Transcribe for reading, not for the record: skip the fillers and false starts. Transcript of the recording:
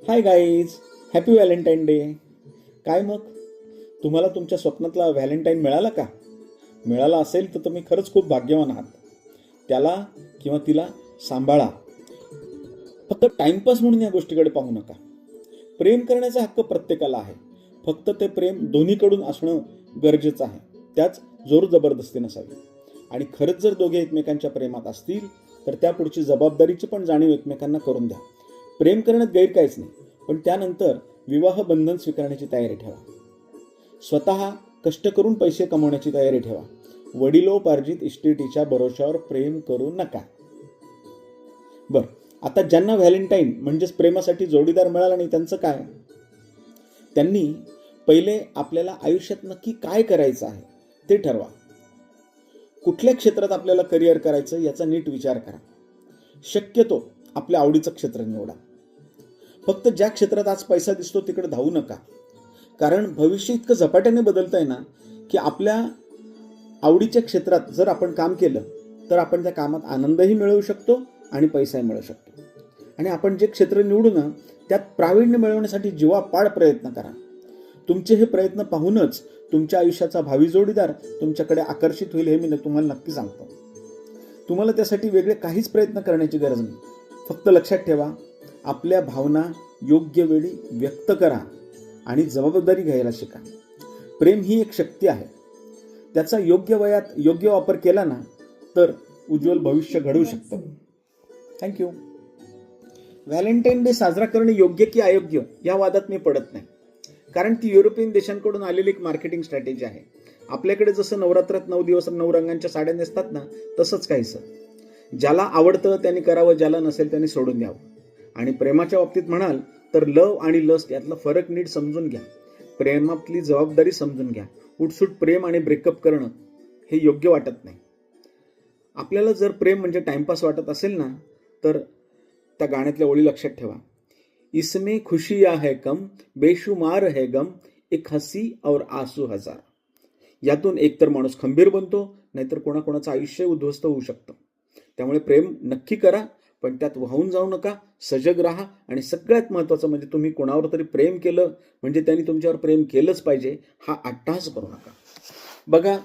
Hi guys, happy Valentine day. काय मग, तुम्हाला तुमच्या स्वप्नातला व्हॅलेंटाईन मिळाला का? मिळाला असेल तर तुम्ही खरंच खूप भाग्यवान आहात. त्याला किंवा तिला सांभाळा. फक्त टाइमपास म्हणून या गोष्टीकडे पाहू नका. प्रेम करण्याचा हक्क प्रत्येकाला आहे. फक्त ते प्रेम दोन्हीकडून असणं गरजेचं आहे. त्याच जोर जबरदस्ती नसावी. आणि खरंच जर दोघे एकमेकांच्या प्रेमात असतील तर त्या पुढची जबाबदारीची पण जाणीव एकमेकांना करून द्या. प्रेम करण्यात गैर काहीच नाही, पण त्यानंतर विवाह बंधन स्वीकारण्याची तयारी ठेवा. स्वतः कष्ट करून पैसे कमवण्याची तयारी ठेवा. वडिलोपार्जित इस्टेटीच्या भरोश्यावर प्रेम करू नका. बर, आता ज्यांना व्हॅलेंटाईन म्हणजेच प्रेमासाठी जोडीदार मिळाला नाही त्यांचं काय? त्यांनी पहिले आपल्याला आयुष्यात नक्की काय करायचं आहे ते ठरवा. कुठल्या क्षेत्रात आपल्याला करिअर करायचं याचा नीट विचार करा. शक्यतो आपल्या आवडीचं क्षेत्र निवडा. फक्त ज्या क्षेत्रात आज पैसा दिसतो तिकडे धावू नका. कारण भविष्य इतकं झपाट्याने बदलतंय ना की आपल्या आवडीच्या क्षेत्रात जर आपण काम केलं तर आपण त्या कामात आनंदही मिळवू शकतो आणि पैसाही मिळवू शकतो. आणि आपण जे क्षेत्र निवडू ना त्यात प्रावीण्य मिळवण्यासाठी जीवापाड प्रयत्न करा. तुमचे हे प्रयत्न पाहूनच तुमच्या आयुष्याचा भावी जोडीदार तुमच्याकडे आकर्षित होईल हे मी तुम्हाला नक्की सांगतो. तुम्हाला त्यासाठी वेगळे काहीच प्रयत्न करण्याची गरज नाही. फक्त लक्षात ठेवा, आपल्या भावना योग्य वेळी व्यक्त करा आणि जबाबदारी घ्यायला शिका. प्रेम ही एक शक्ती आहे. त्याचा योग्य वयात योग्य वापर केला ना तर उज्ज्वल भविष्य घडवू शकतं. थँक्यू. व्हॅलेंटाईन डे साजरा करणे योग्य की अयोग्य या वादात मी पडत नाही. कारण ती युरोपियन देशांकडून आलेली एक मार्केटिंग स्ट्रॅटेजी आहे. आपल्याकडे जसं नवरात्रात 9 दिवस 9 रंगांच्या साड्या नेसतात ना तसंच काहीसं. ज्याला आवडतं त्यांनी करावं, ज्याला नसेल त्यांनी सोडून द्यावं. आणि प्रेमाच्या बाबतीत म्हणाल तर लव आणि लस्ट यातला फरक नीट समजून घ्या. प्रेमातली जबाबदारी समजून घ्या. उठसूट प्रेम आणि ब्रेकअप करणं हे योग्य वाटत नाही. आपल्याला जर प्रेम म्हणजे टाइमपास वाटत असेल ना तर त्या गाण्यातल्या ओळी लक्षात ठेवा. इसमें खुशियां है कम, बेशुमार है गम, एक हसी और आंसू हजार. यातून एकतर माणूस खंबीर बनतो, नाहीतर कोणाकोणाचं आयुष्य उद्ध्वस्त होऊ शकतं. त्यामुळे प्रेम नक्की करा, पण त्यात वाहून जाऊ नका. सजग राहा. आणि सगळ्यात महत्त्वाचं म्हणजे तुम्ही कोणावर तरी प्रेम केलं म्हणजे त्यांनी तुमच्यावर प्रेम केलंच पाहिजे हा अट्टहास करू नका. बघा,